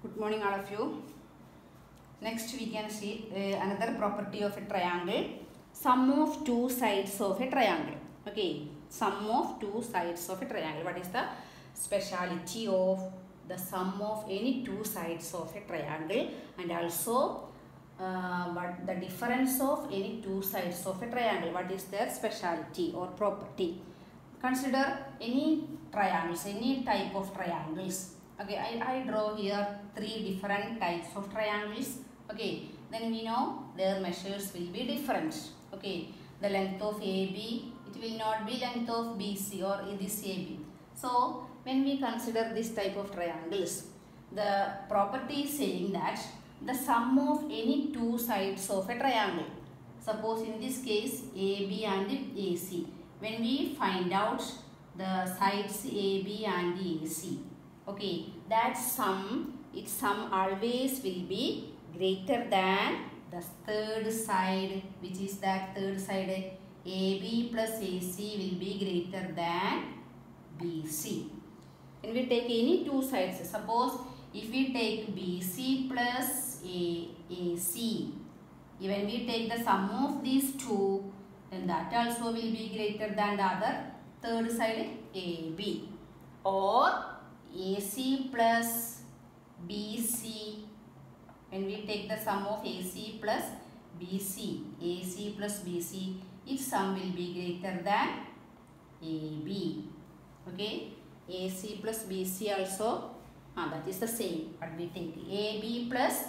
Good morning all of you. Next we can see another property of a triangle. Sum of two sides of a triangle. Okay, sum of two sides of a triangle. What is the speciality of the sum of any two sides of a triangle, and also what the difference of any two sides of a triangle? What is their speciality or property? Consider any triangles, any type of triangles. Okay, I draw here three different types of triangles. Okay, then we know their measures will be different. Okay, the length of AB, it will not be length of BC or this AB. So when we consider this type of triangles, the property is saying that the sum of any two sides of a triangle, suppose in this case AB and AC, when we find out the sides AB and AC, okay, that its sum always will be greater than the third side. Which is that third side? AB plus AC will be greater than BC. When we take any two sides, suppose if we take BC plus AC, when we take the sum of these two, then that also will be greater than the other third side AB. Or AC plus BC, when we take the sum of AC plus BC, its sum will be greater than AB. Okay, AC plus BC also, that is the same, but we take AB plus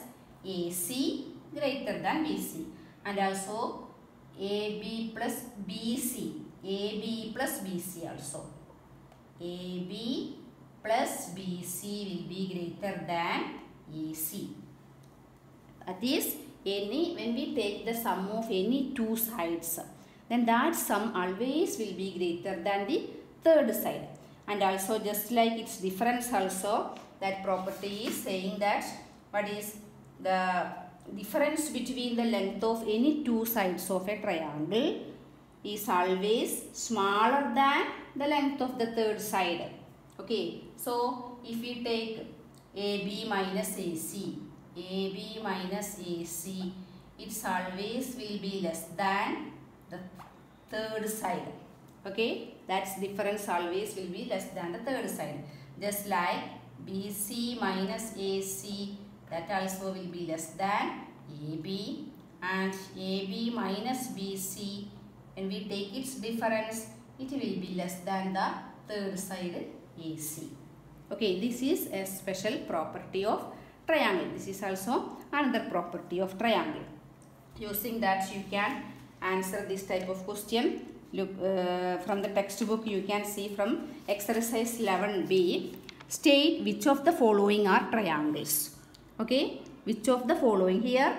AC greater than BC, and also AB plus BC, also. AB plus BC will be greater than AC. That is, when we take the sum of any two sides, then that sum always will be greater than the third side. And also just like its difference also, that property is saying that what is the difference between the length of any two sides of a triangle is always smaller than the length of the third side. Okay, so if we take AB minus AC, it's always will be less than the third side. Okay, that's difference always will be less than the third side. Just like BC minus AC, that also will be less than AB, and AB minus BC, when we take its difference, it will be less than the third side AC. Okay, this is a special property of triangle. This is also another property of triangle. Using that, you can answer this type of question. Look, from the textbook you can see from exercise 11b, state which of the following are triangles. Okay, which of the following? Here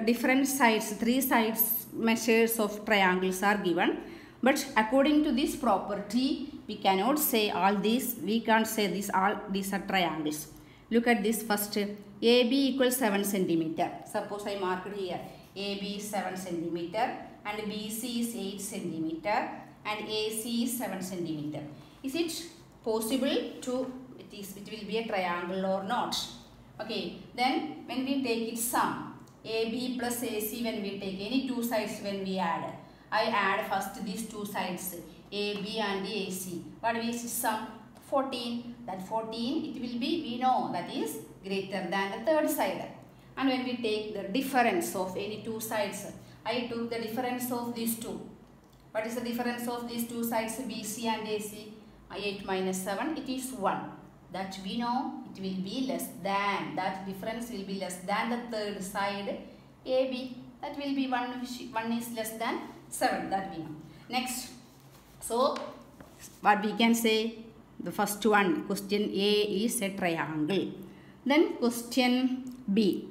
different sides, three sides measures of triangles are given, but according to this property we cannot say all these, we can't say this all these are triangles. Look at this first. AB equals 7 centimeter. Suppose I marked here AB is 7 centimeter and BC is 8 centimeter and AC is 7 centimeter. Is it possible to, it will be a triangle or not? Okay, then when we take its sum, AB plus AC, when we take any two sides, when we add, I add first these two sides, AB and AC. What is its sum? 14. That 14, it will be, we know, that is greater than the third side. And when we take the difference of any two sides, I took the difference of these two. What is the difference of these two sides, BC and AC? 8 minus 7, it is 1. That we know, it will be less than, that difference will be less than the third side AB. That will be 1 is less than 7, that we know. Next, so what we can say, the first one, question A is a triangle. Then question B,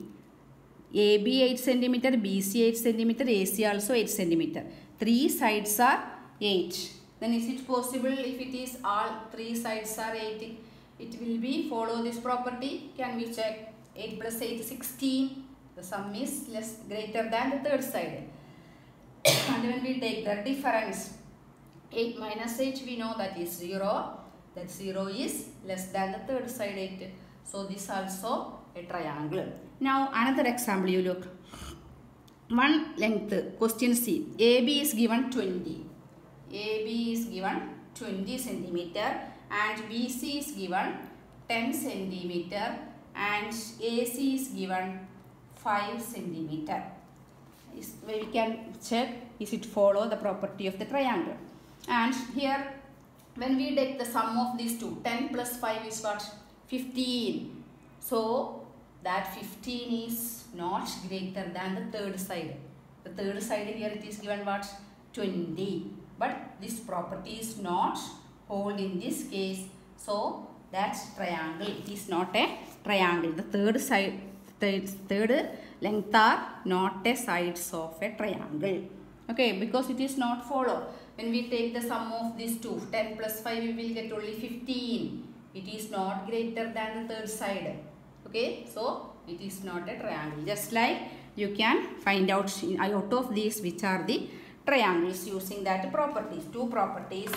AB 8 centimeter, BC 8 centimeter, AC also 8 centimeter. Three sides are 8. Then is it possible if it is all three sides are 8? It will be follow this property. Can we check? 8 plus 8 is 16. The sum is greater than the third side. And when we take the difference, 8 minus 8, we know that is 0. That 0 is less than the third side 8. So this also a triangle. Now another example you look. One length, question C. AB is given 20. AB is given 20 centimeter and BC is given 10 centimeter and AC is given 5 centimeter. We can check is it follow the property of the triangle. And here when we take the sum of these two, 10 plus 5 is what? 15. So that 15 is not greater than the third side. The third side here it is given what? 20. But this property is not hold in this case. So that's triangle. It is not a triangle. The third side, third length are not a sides of a triangle. Okay, because it is not follow. When we take the sum of these two, 10 plus 5, we will get only 15. It is not greater than the third side. Okay, so it is not a triangle. Just like you can find out out of these which are the triangles using that properties. Two properties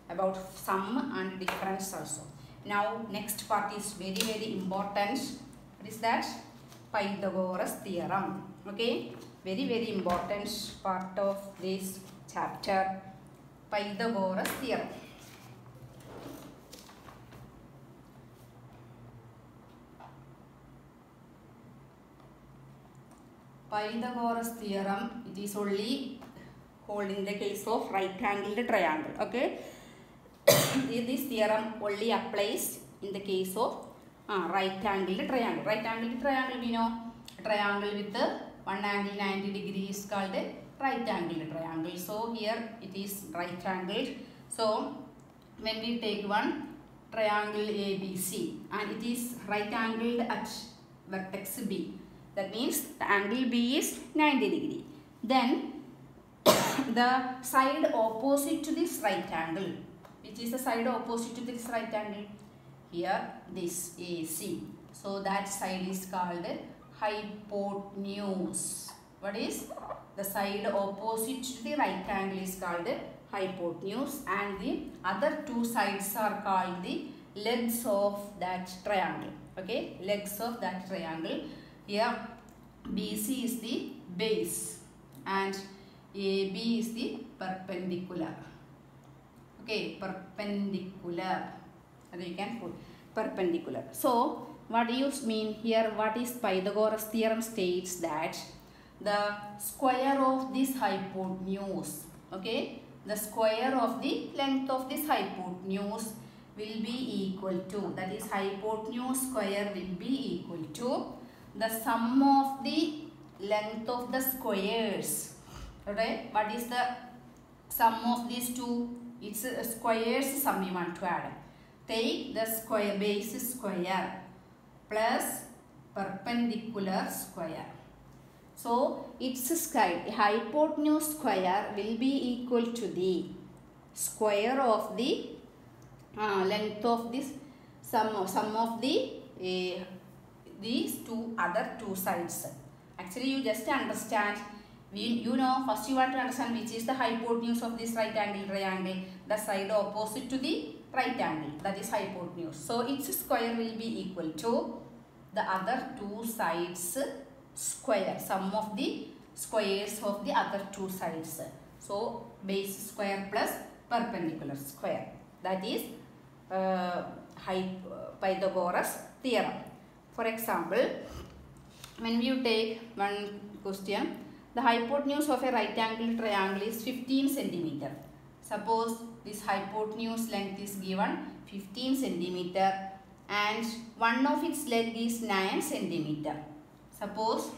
about sum and difference also. Now next part is very important. What is that? Pythagoras Theorem. Okay, very important part of this chapter. Pythagoras Theorem. Pythagoras Theorem, it is only holding the case of right angled triangle. Okay, this theorem only applies in the case of right angled triangle. Right angled triangle, we know a triangle with the one angle 90 degrees is called a right angled triangle. So here it is right angled. So when we take one triangle ABC and it is right angled at vertex B, that means the angle B is 90 degree. Then the side opposite to this right angle, which is the side opposite to this right angle, here this AC. So that side is called hypotenuse. What is the side opposite to the right angle is called hypotenuse, and the other two sides are called the legs of that triangle. Okay, legs of that triangle. Here BC is the base and AB is the perpendicular. Okay, perpendicular. And you can put perpendicular. So what do you mean here? What is Pythagoras theorem states that the square of this hypotenuse, okay, the square of the length of this hypotenuse will be equal to, that is hypotenuse square will be equal to the sum of the length of the squares. Okay, what is the sum of these two? It's a squares sum we want to add. Take the square base square plus perpendicular square. So its hypotenuse square will be equal to the square of the length of this sum of the these two other two sides. Actually, you just understand. You know, first you want to understand which is the hypotenuse of this right angle triangle. The side opposite to the right angle, that is hypotenuse. So its square will be equal to the other two sides square, sum of the squares of the other two sides. So base square plus perpendicular square. That is Pythagoras theorem. For example, when you take one question, the hypotenuse of a right angle triangle is 15 centimeter. Suppose this hypotenuse length is given 15 centimeter and one of its leg is 9 centimeter. Suppose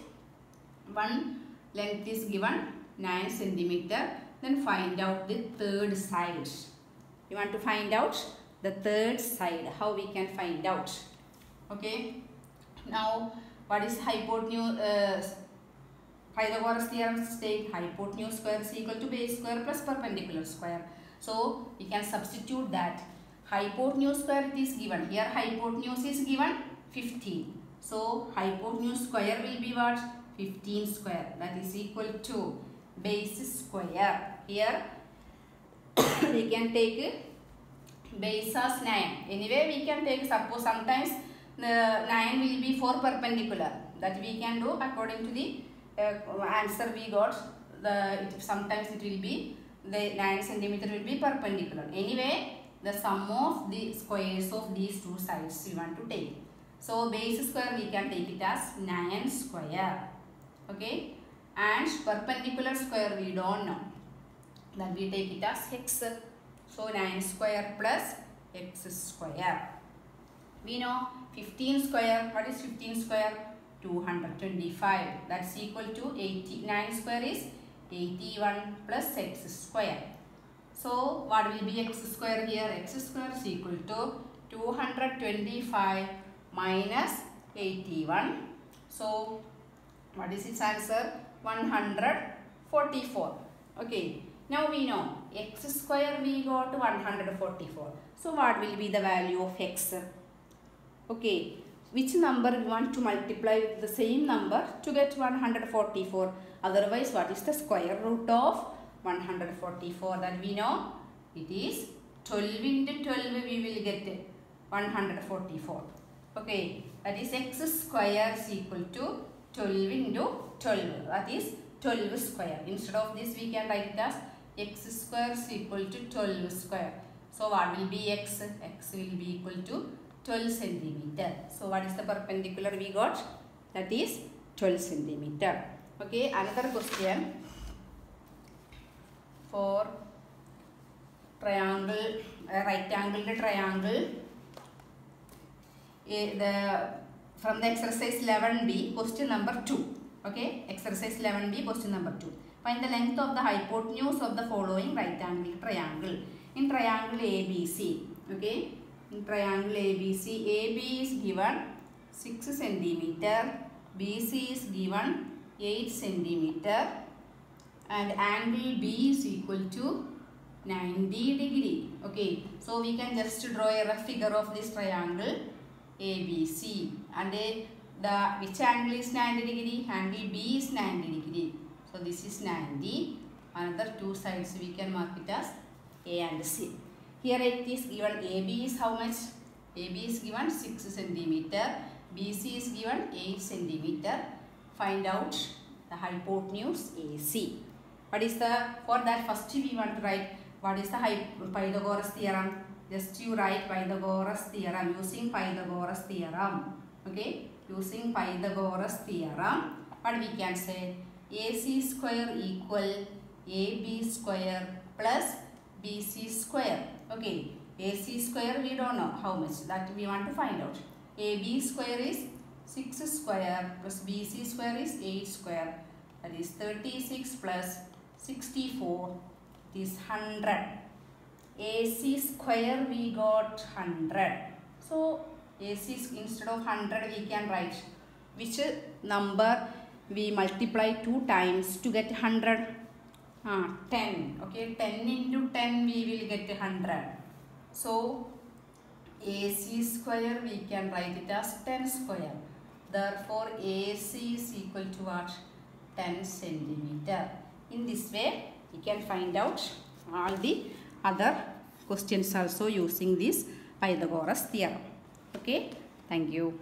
one length is given 9 centimeter, then find out the third side. You want to find out the third side. How we can find out? Okay. Now, what is hypotenuse? Pythagoras theorem states hypotenuse square is equal to base square plus perpendicular square. So, we can substitute that. Hypotenuse square it is given. Here hypotenuse is given 15. So, hypotenuse square will be what? 15 square. That is equal to base square. Here we can take base as 9. Anyway, we can take, suppose sometimes the 9 will be 4 perpendicular. That we can do according to the answer we got. Sometimes it will be the 9 centimeter will be perpendicular. Anyway, the sum of the squares of these two sides we want to take. So base square we can take it as 9 square. Okay, and perpendicular square we don't know. Then we take it as x. So 9 square plus x square. We know 15 square. What is 15 square? 225. That's equal to 89 square is 81 plus x square. So what will be x square here? X square is equal to 225 minus 81. So what is its answer? 144. Okay. Now we know x square we got 144. So what will be the value of x? Okay. Which number we want to multiply with the same number to get 144? Otherwise, what is the square root of 144? That we know it is 12 into 12 we will get 144. Okay, that is x square is equal to 12 into 12. That is 12 square. Instead of this we can write it as x square is equal to 12 square. So what will be x? X will be equal to 12 centimeter. So what is the perpendicular we got? That is 12 centimeter. Okay, another question for triangle, right angled triangle. From the exercise 11b, question number 2. Okay, exercise 11b, question number 2. Find the length of the hypotenuse of the following right angled triangle. In triangle ABC, okay, in triangle ABC, AB is given 6 centimeter, BC is given 8 centimeter, and angle B is equal to 90 degree. Okay, so we can just draw a rough figure of this triangle ABC, and which angle is 90 degree? Angle B is 90 degree. So this is 90. Another two sides we can mark it as A and C. Here it is given AB is how much? AB is given 6 centimeter. BC is given 8 centimeter. Find out the hypotenuse AC. What is the, for that first we want to write what is the Pythagoras theorem. Just you write Pythagoras theorem using Pythagoras theorem. Okay, using Pythagoras theorem. What we can say? AC square equal AB square plus BC square. Okay, AC square we don't know how much, that we want to find out. AB square is 6 square plus BC square is 8 square. That is 36 plus 64 is 100. AC square we got 100. So AC instead of 100 we can write which number we multiply 2 times to get 100. 10. Okay, 10 into 10 we will get 100. So AC square we can write it as 10 square. Therefore AC is equal to what? 10 centimeter. In this way we can find out all the other questions also using this Pythagoras theorem. Okay, thank you.